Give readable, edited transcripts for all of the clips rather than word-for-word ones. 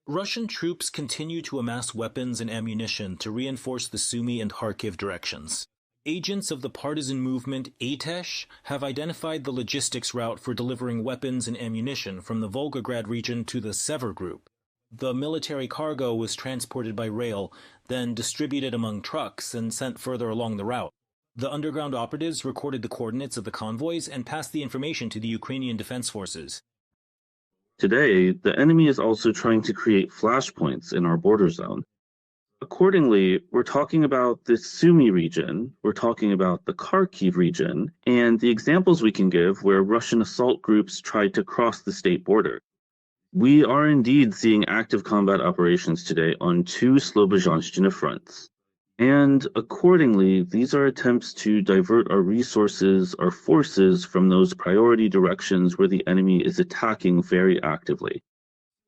Russian troops continue to amass weapons and ammunition to reinforce the Sumy and Kharkiv directions. Agents of the partisan movement Atesh have identified the logistics route for delivering weapons and ammunition from the Volgograd region to the Sever group. The military cargo was transported by rail, then distributed among trucks and sent further along the route. The underground operatives recorded the coordinates of the convoys and passed the information to the Ukrainian Defence Forces. Today, the enemy is also trying to create flashpoints in our border zone. Accordingly, we're talking about the Sumy region, we're talking about the Kharkiv region, and the examples we can give where Russian assault groups tried to cross the state border. We are indeed seeing active combat operations today on two Slobozhanщina fronts. And accordingly, these are attempts to divert our resources, our forces, from those priority directions where the enemy is attacking very actively.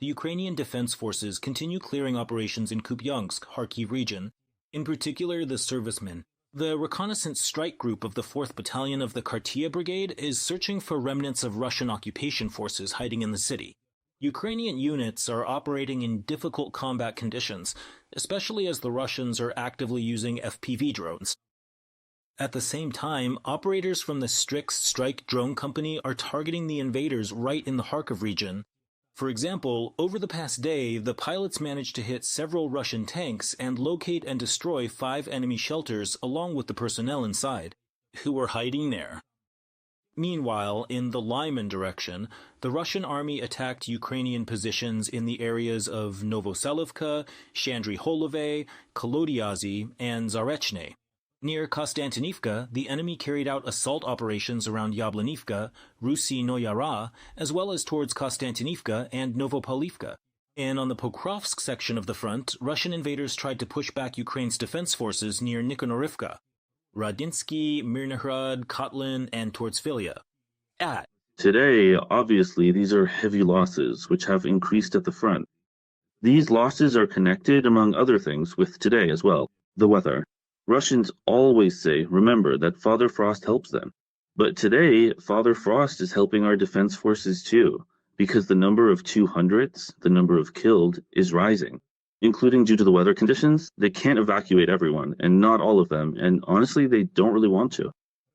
The Ukrainian Defence Forces continue clearing operations in Kupiansk, Harkiv region, in particular the servicemen. The reconnaissance strike group of the 4th Battalion of the Kartia Brigade is searching for remnants of Russian occupation forces hiding in the city. Ukrainian units are operating in difficult combat conditions, especially as the Russians are actively using FPV drones. At the same time, operators from the Strix Strike Drone Company are targeting the invaders right in the Harkiv region. For example, over the past day, the pilots managed to hit several Russian tanks and locate and destroy 5 enemy shelters along with the personnel inside, who were hiding there. Meanwhile, in the Lyman direction, the Russian army attacked Ukrainian positions in the areas of Novoselivka, Shandry-Holove, Kolodyazy, and Zarechne. Near Konstantinivka, the enemy carried out assault operations around Yablanivka, Rusy-Noyara, as well as towards Konstantinivka and Novopolivka. And on the Pokrovsk section of the front, Russian invaders tried to push back Ukraine's defense forces near Nikonorivka, Radinsky, Mirnograd, Kotlin, and towards Filia. Today, obviously, these are heavy losses, which have increased at the front. These losses are connected, among other things, with today as well, the weather. Russians always say, remember, that Father Frost helps them. But today, Father Frost is helping our defense forces too, because the number of 200s, the number of killed, is rising. Including due to the weather conditions, they can't evacuate everyone, and not all of them, and honestly, they don't really want to.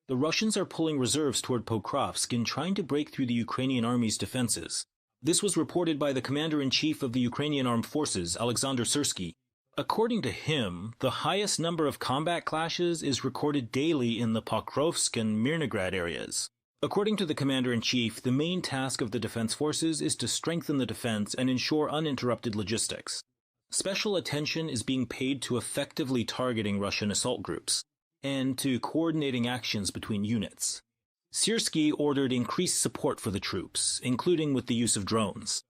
The Russians are pulling reserves toward Pokrovsk in trying to break through the Ukrainian army's defenses. This was reported by the Commander-in-Chief of the Ukrainian Armed Forces, Alexander Syrsky. According to him, the highest number of combat clashes is recorded daily in the Pokrovsk and Mirnograd areas. According to the Commander-in-Chief, the main task of the Defense Forces is to strengthen the defense and ensure uninterrupted logistics. Special attention is being paid to effectively targeting Russian assault groups, and to coordinating actions between units. Syrsky ordered increased support for the troops, including with the use of drones.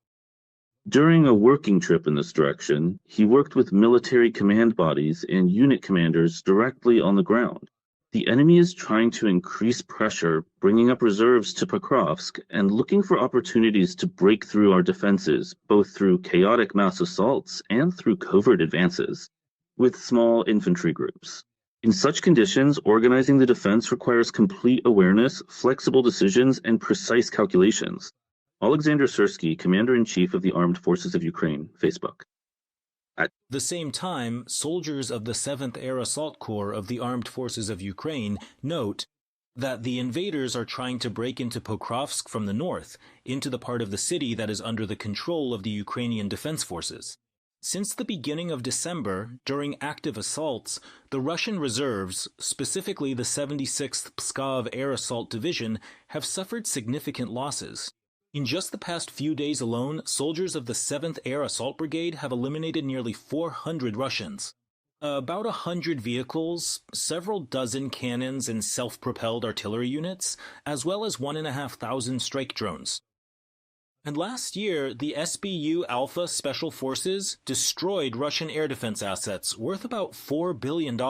During a working trip in this direction, he worked with military command bodies and unit commanders directly on the ground. The enemy is trying to increase pressure, bringing up reserves to Pokrovsk, and looking for opportunities to break through our defenses, both through chaotic mass assaults and through covert advances, with small infantry groups. In such conditions, organizing the defense requires complete awareness, flexible decisions, and precise calculations. Alexander Syrsky, Commander-in-Chief of the Armed Forces of Ukraine, Facebook. At the same time, soldiers of the 7th Air Assault Corps of the Armed Forces of Ukraine note that the invaders are trying to break into Pokrovsk from the north, into the part of the city that is under the control of the Ukrainian Defence Forces. Since the beginning of December, during active assaults, the Russian reserves, specifically the 76th Pskov Air Assault Division, have suffered significant losses. In just the past few days alone, soldiers of the 7th Air Assault Brigade have eliminated nearly 400 Russians. About 100 vehicles, several dozen cannons and self-propelled artillery units, as well as 1,500 strike drones. And last year, the SBU Alpha Special Forces destroyed Russian air defense assets worth about $4 billion.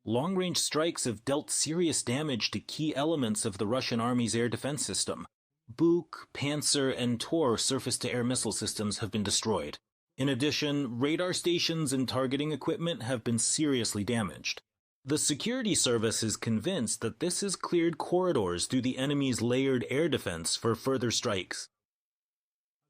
Long-range strikes have dealt serious damage to key elements of the Russian Army's air defense system. Buk, Panzer, and Tor surface-to-air missile systems have been destroyed. In addition, radar stations and targeting equipment have been seriously damaged. The security service is convinced that this has cleared corridors through the enemy's layered air defense for further strikes.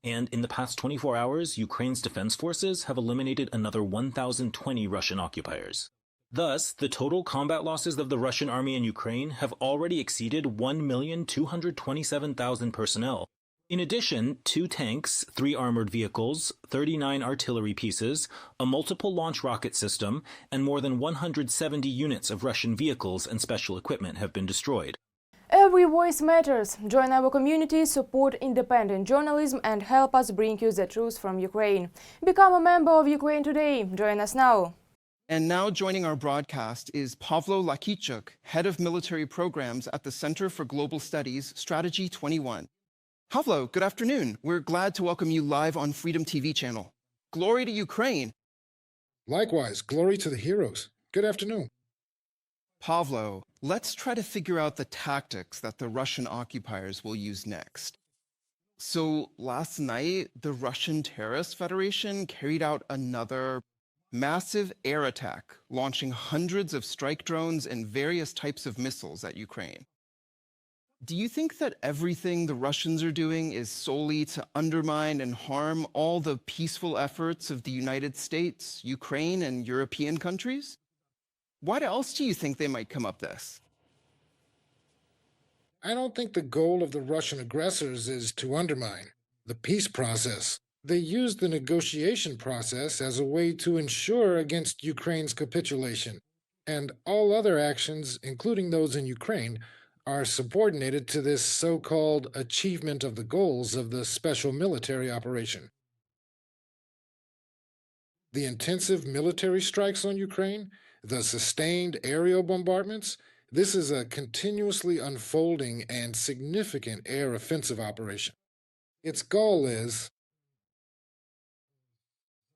And in the past 24 hours, Ukraine's defense forces have eliminated another 1,020 Russian occupiers. Thus, the total combat losses of the Russian army in Ukraine have already exceeded 1,227,000 personnel. In addition, 2 tanks, 3 armored vehicles, 39 artillery pieces, a multiple launch rocket system, and more than 170 units of Russian vehicles and special equipment have been destroyed. Every voice matters. Join our community, support independent journalism, and help us bring you the truth from Ukraine. Become a member of Ukraine Today. Join us now. And now joining our broadcast is Pavlo Lakichuk, Head of Military Programs at the Center for Global Studies, Strategy 21. Pavlo, good afternoon. We're glad to welcome you live on Freedom TV channel. Glory to Ukraine. Likewise, glory to the heroes. Good afternoon. Pavlo, let's try to figure out the tactics that the Russian occupiers will use next. So last night, the Russian Terrorist Federation carried out another massive air attack, launching hundreds of strike drones and various types of missiles at Ukraine. Do you think that everything the Russians are doing is solely to undermine and harm all the peaceful efforts of the United States, Ukraine, and European countries? What else do you think they might come up this? I don't think the goal of the Russian aggressors is to undermine the peace process. They use the negotiation process as a way to ensure against Ukraine's capitulation, and all other actions, including those in Ukraine, are subordinated to this so-called achievement of the goals of the special military operation. The intensive military strikes on Ukraine, the sustained aerial bombardments, this is a continuously unfolding and significant air offensive operation. Its goal is,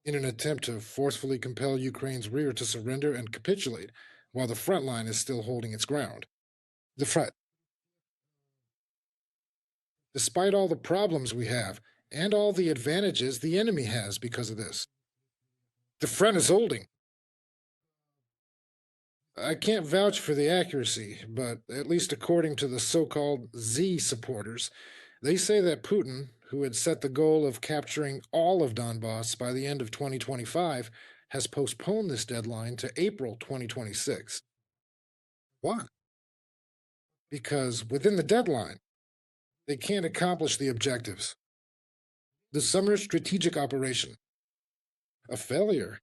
in an attempt to forcefully compel Ukraine's rear to surrender and capitulate, while the front line is still holding its ground. The front. Despite all the problems we have, and all the advantages the enemy has because of this, the front is holding. I can't vouch for the accuracy, but at least according to the so-called Z supporters, they say that Putin, who had set the goal of capturing all of Donbass by the end of 2025, has postponed this deadline to April 2026. Why? Because within the deadline, they can't accomplish the objectives. The summer strategic operation, a failure.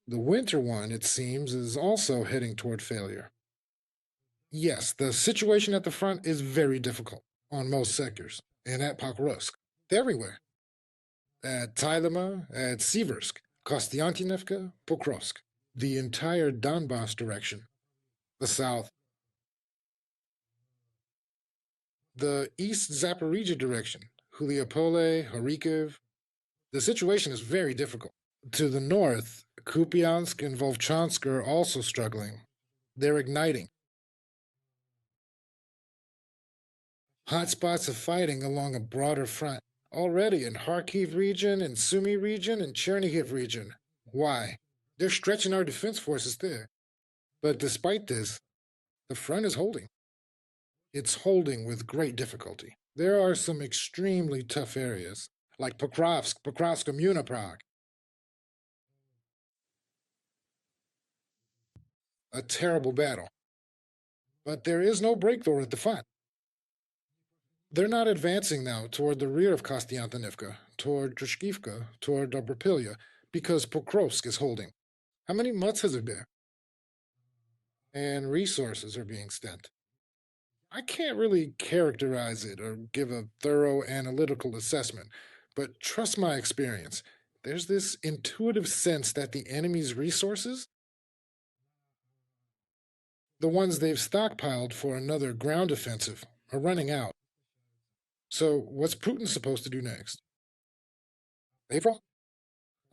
The winter one, it seems, is also heading toward failure. Yes, the situation at the front is very difficult on most sectors, and at Pokrovsk, everywhere. At Tylema, at Siversk, Kostiantynivka, Pokrovsk, the entire Donbass direction, the south. The East Zaporizhia direction, Huliopole, Harkiv. The situation is very difficult. To the north, Kupiansk and Volchansk are also struggling. They're igniting. Hotspots of fighting along a broader front, already in Harkiv region and Sumy region and Chernihiv region. Why? They're stretching our defense forces there. But despite this, the front is holding. It's holding with great difficulty. There are some extremely tough areas, like Pokrovsk, Munoprak. A terrible battle. But there is no breakthrough at the front. They're not advancing now toward the rear of Kostiantynivka, toward Druzhkivka, toward Dobropilya, because Pokrovsk is holding. How many months has it been? And resources are being spent. I can't really characterize it or give a thorough analytical assessment, but trust my experience. There's this intuitive sense that the enemy's resources, the ones they've stockpiled for another ground offensive, are running out. So what's Putin supposed to do next? April?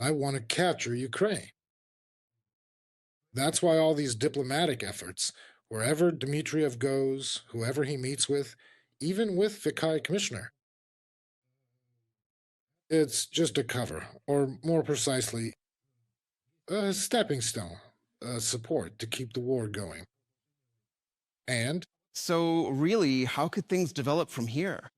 I want to capture Ukraine. That's why all these diplomatic efforts, wherever Dmitriev goes, whoever he meets with, even with Vikai Commissioner, it's just a cover, or more precisely, a stepping stone, a support to keep the war going. And? So really, how could things develop from here?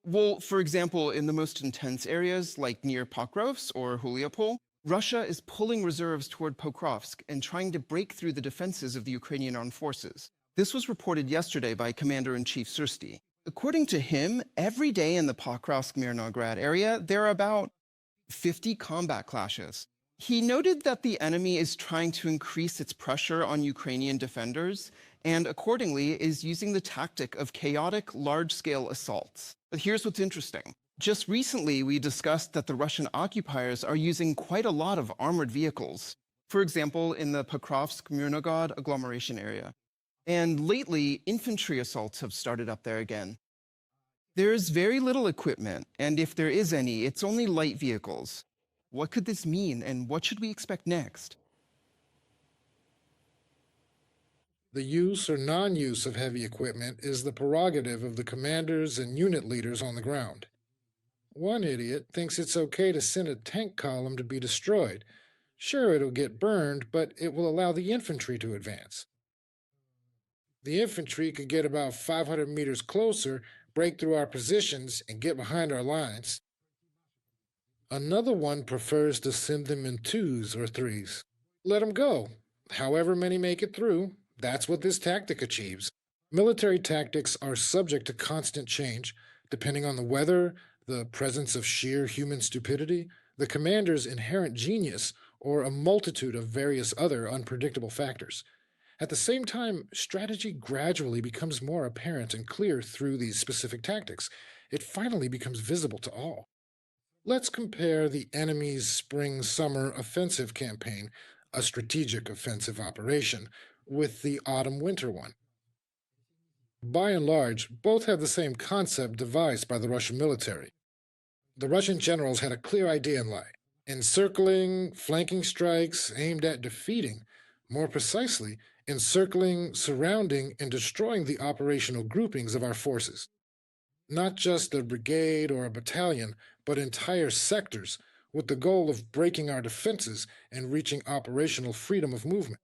Well, for example, in the most intense areas like near Pokrovsk or Huliopol, Russia is pulling reserves toward Pokrovsk and trying to break through the defenses of the Ukrainian armed forces. This was reported yesterday by Commander-in-Chief Sursky. According to him, every day in the Pokrovsk-Mirnograd area, there are about 50 combat clashes. He noted that the enemy is trying to increase its pressure on Ukrainian defenders and accordingly is using the tactic of chaotic large-scale assaults. But here's what's interesting. Just recently, we discussed that the Russian occupiers are using quite a lot of armored vehicles, for example, in the Pokrovsk-Mirnograd agglomeration area. And lately, infantry assaults have started up there again. There's very little equipment, and if there is any, it's only light vehicles. What could this mean, and what should we expect next? The use or non-use of heavy equipment is the prerogative of the commanders and unit leaders on the ground. One idiot thinks it's okay to send a tank column to be destroyed. Sure, it'll get burned, but it will allow the infantry to advance. The infantry could get about 500 meters closer, break through our positions, and get behind our lines. Another one prefers to send them in 2s or 3s. Let them go. However many make it through, that's what this tactic achieves. Military tactics are subject to constant change, depending on the weather, the presence of sheer human stupidity, the commander's inherent genius, or a multitude of various other unpredictable factors. At the same time, strategy gradually becomes more apparent and clear through these specific tactics. It finally becomes visible to all. Let's compare the enemy's spring-summer offensive campaign, a strategic offensive operation, with the autumn-winter one. By and large, both have the same concept devised by the Russian military. The Russian generals had a clear idea in mind: encircling, flanking strikes aimed at defeating, more precisely, encircling, surrounding, and destroying the operational groupings of our forces. Not just a brigade or a battalion, but entire sectors, with the goal of breaking our defenses and reaching operational freedom of movement.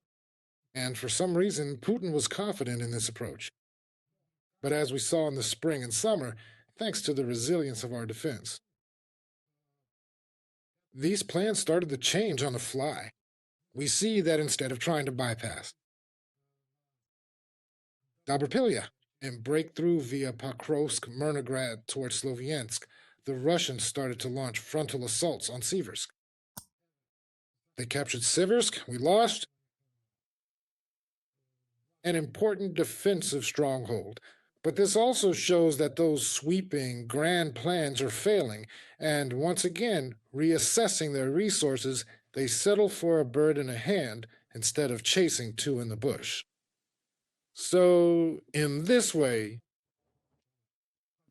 And for some reason, Putin was confident in this approach. But as we saw in the spring and summer, thanks to the resilience of our defense, these plans started to change on the fly. We see that instead of trying to bypass Dobrpilya and break through via Pokrovsk, Mirnograd towards Sloviansk, the Russians started to launch frontal assaults on Siversk. They captured Siversk, we lost, an important defensive stronghold. But this also shows that those sweeping, grand plans are failing, and once again, reassessing their resources, they settle for a bird in a hand instead of chasing two in the bush. So, in this way,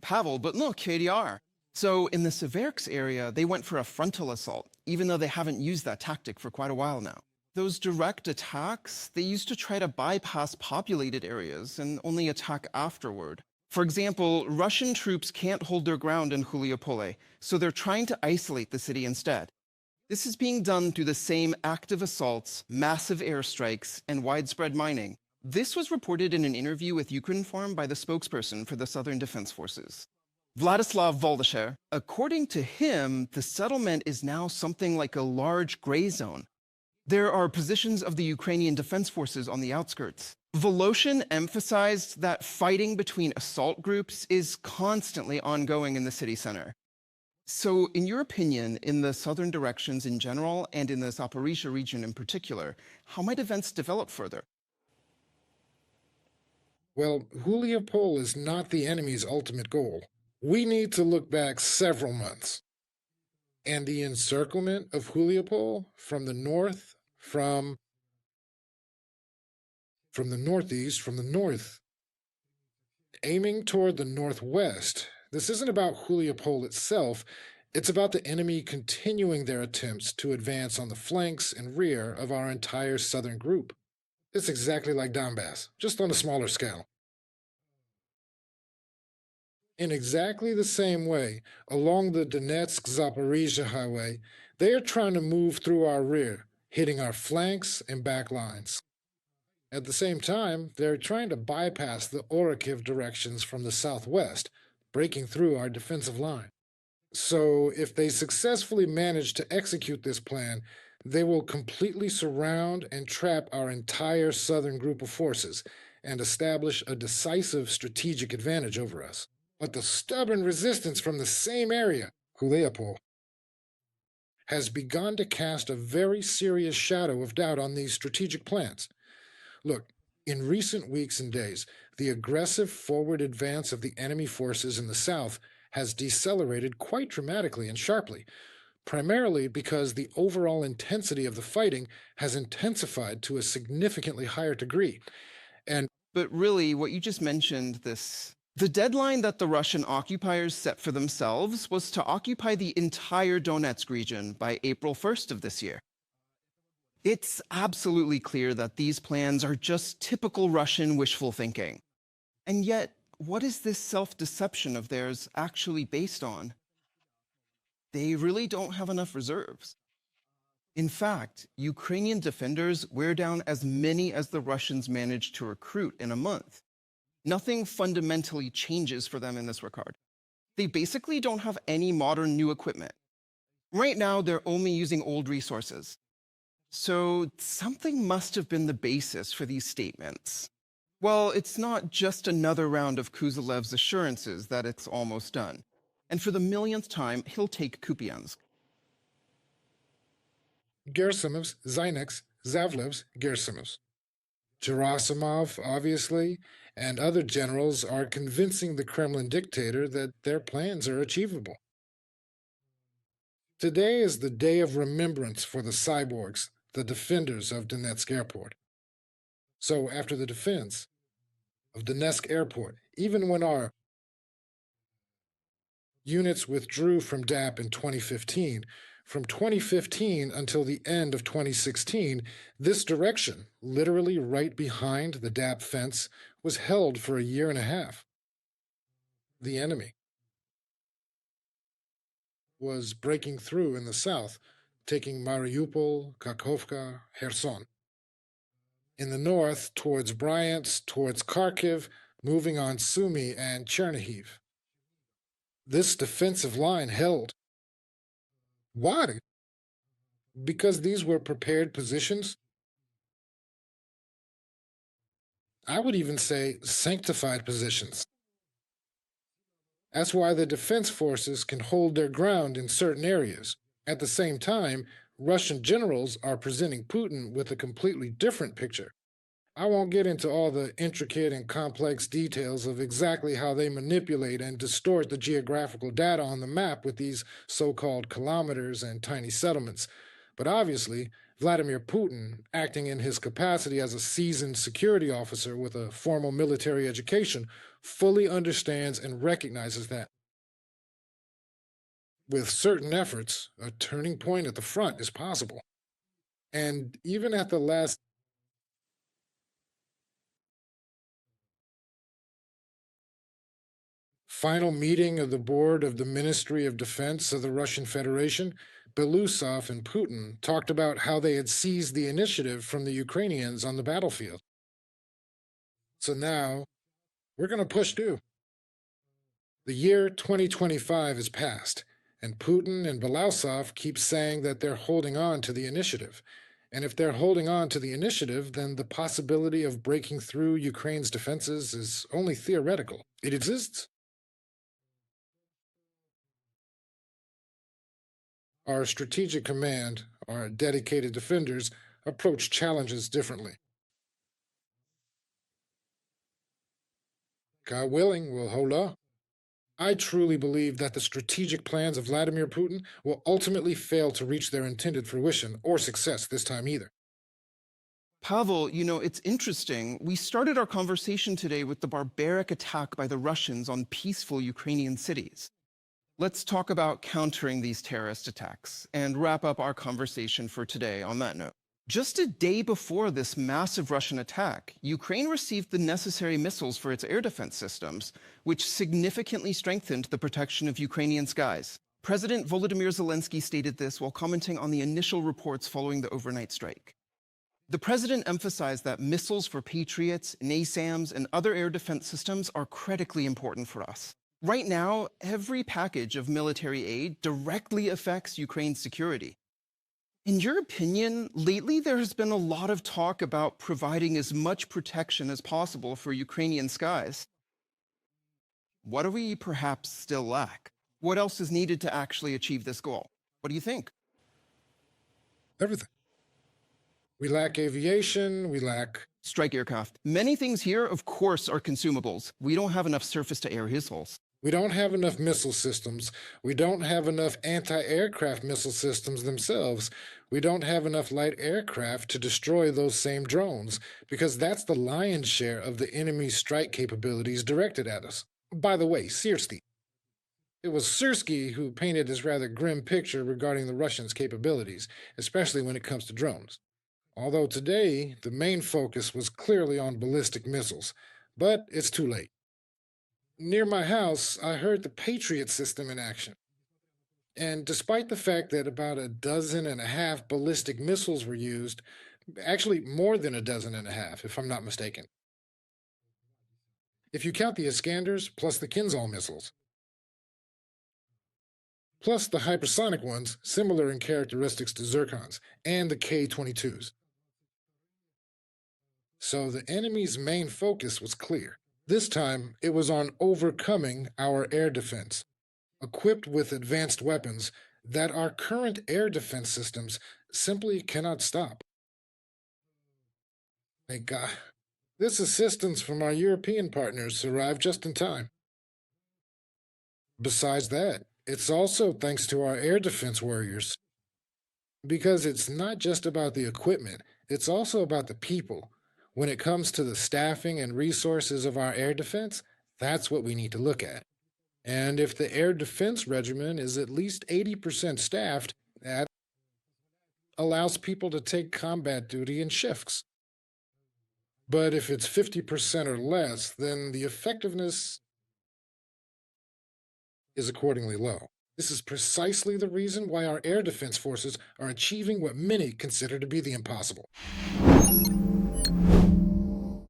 Pavel, but look, KDR. So in the Seversk area, they went for a frontal assault, even though they haven't used that tactic for quite a while now. Those direct attacks, they used to try to bypass populated areas and only attack afterward. For example, Russian troops can't hold their ground in Huliopole, so they're trying to isolate the city instead. This is being done through the same active assaults, massive airstrikes, and widespread mining. This was reported in an interview with Ukrinform by the spokesperson for the Southern Defence Forces. Vladislav Voldesher, according to him, the settlement is now something like a large gray zone. There are positions of the Ukrainian Defence Forces on the outskirts. Voloshin emphasized that fighting between assault groups is constantly ongoing in the city center. So, in your opinion, in the southern directions in general, and in the Zaporizhzhia region in particular, how might events develop further? well, Huliopol is not the enemy's ultimate goal. We need to look back several months. And the encirclement of Huliopol from the north, from the northeast, from the north, aiming toward the northwest. This isn't about Huliopol itself, it's about the enemy continuing their attempts to advance on the flanks and rear of our entire southern group. It's exactly like Donbass, just on a smaller scale. In exactly the same way, along the Donetsk-Zaporizhzhia highway, they are trying to move through our rear, hitting our flanks and back lines. At the same time, they're trying to bypass the Harkiv directions from the southwest, breaking through our defensive line. So, if they successfully manage to execute this plan, they will completely surround and trap our entire southern group of forces and establish a decisive strategic advantage over us. But the stubborn resistance from the same area, Kuleopol, has begun to cast a very serious shadow of doubt on these strategic plans. Look, in recent weeks and days, the aggressive forward advance of the enemy forces in the south has decelerated quite dramatically and sharply, primarily because the overall intensity of the fighting has intensified to a significantly higher degree. But really, what you just mentioned, the deadline that the Russian occupiers set for themselves was to occupy the entire Donetsk region by April 1st of this year. It's absolutely clear that these plans are just typical Russian wishful thinking. And yet, what is this self-deception of theirs actually based on? They really don't have enough reserves. In fact, Ukrainian defenders wear down as many as the Russians managed to recruit in a month. Nothing fundamentally changes for them in this regard. They basically don't have any modern new equipment. Right now, they're only using old resources. So something must have been the basis for these statements. Well, it's not just another round of Kuzylev's assurances that it's almost done. And for the millionth time, he'll take Kupiansk. Gerasimov's, Zynek's, Zavlev's, Gerasimov's. Gerasimov, obviously, and other generals are convincing the Kremlin dictator that their plans are achievable. Today is the day of remembrance for the cyborgs, the defenders of Donetsk Airport. So after the defense of Donetsk Airport, even when our units withdrew from DAP in 2015, from 2015 until the end of 2016, this direction, literally right behind the DAP fence, was held for a year and a half. The enemy was breaking through in the south, taking Mariupol, Kakhovka, Kherson. In the north, towards Bryansk, towards Kharkiv, moving on Sumy and Chernihiv. This defensive line held. Why? Because these were prepared positions? I would even say sanctified positions. That's why the defense forces can hold their ground in certain areas. At the same time, Russian generals are presenting Putin with a completely different picture. I won't get into all the intricate and complex details of exactly how they manipulate and distort the geographical data on the map with these so-called kilometers and tiny settlements. But obviously, Vladimir Putin, acting in his capacity as a seasoned security officer with a formal military education, fully understands and recognizes that. With certain efforts, a turning point at the front is possible. And even at the last final meeting of the board of the Ministry of Defense of the Russian Federation, Belousov and Putin talked about how they had seized the initiative from the Ukrainians on the battlefield. So now, we're going to push too. The year 2025 has passed, and Putin and Belousov keep saying that they're holding on to the initiative. And if they're holding on to the initiative, then the possibility of breaking through Ukraine's defenses is only theoretical. It exists. Our strategic command, our dedicated defenders, approach challenges differently. God willing, we'll hold on. I truly believe that the strategic plans of Vladimir Putin will ultimately fail to reach their intended fruition or success this time either. Pavel, it's interesting. We started our conversation today with the barbaric attack by the Russians on peaceful Ukrainian cities. Let's talk about countering these terrorist attacks and wrap up our conversation for today on that note. Just a day before this massive Russian attack, Ukraine received the necessary missiles for its air defense systems, which significantly strengthened the protection of Ukrainian skies. President Volodymyr Zelensky stated this while commenting on the initial reports following the overnight strike. The president emphasized that missiles for Patriots, NASAMS, and other air defense systems are critically important for us. Right now, every package of military aid directly affects Ukraine's security. In your opinion, lately there has been a lot of talk about providing as much protection as possible for Ukrainian skies. What do we perhaps still lack? What else is needed to actually achieve this goal? What do you think? Everything. We lack aviation, we lack... Strike aircraft. Many things here, of course, are consumables. We don't have enough surface-to-air missiles. We don't have enough missile systems. We don't have enough anti-aircraft missile systems themselves. We don't have enough light aircraft to destroy those same drones, because that's the lion's share of the enemy's strike capabilities directed at us. By the way, Siersky. It was Siersky who painted this rather grim picture regarding the Russians' capabilities, especially when it comes to drones. Although today, the main focus was clearly on ballistic missiles, but it's too late. Near my house, I heard the Patriot system in action. And despite the fact that about 12.5 ballistic missiles were used, actually more than 12.5, if I'm not mistaken, if you count the Iskanders plus the Kinzhal missiles, plus the hypersonic ones, similar in characteristics to Zircons, and the K-22s. So the enemy's main focus was clear. This time, it was on overcoming our air defense, equipped with advanced weapons that our current air defense systems simply cannot stop. Thank God. This assistance from our European partners arrived just in time. Besides that, it's also thanks to our air defense warriors. Because it's not just about the equipment, it's also about the people. When it comes to the staffing and resources of our air defense, that's what we need to look at. And if the air defense regimen is at least 80% staffed, that allows people to take combat duty in shifts. But if it's 50% or less, then the effectiveness is accordingly low. This is precisely the reason why our air defense forces are achieving what many consider to be the impossible.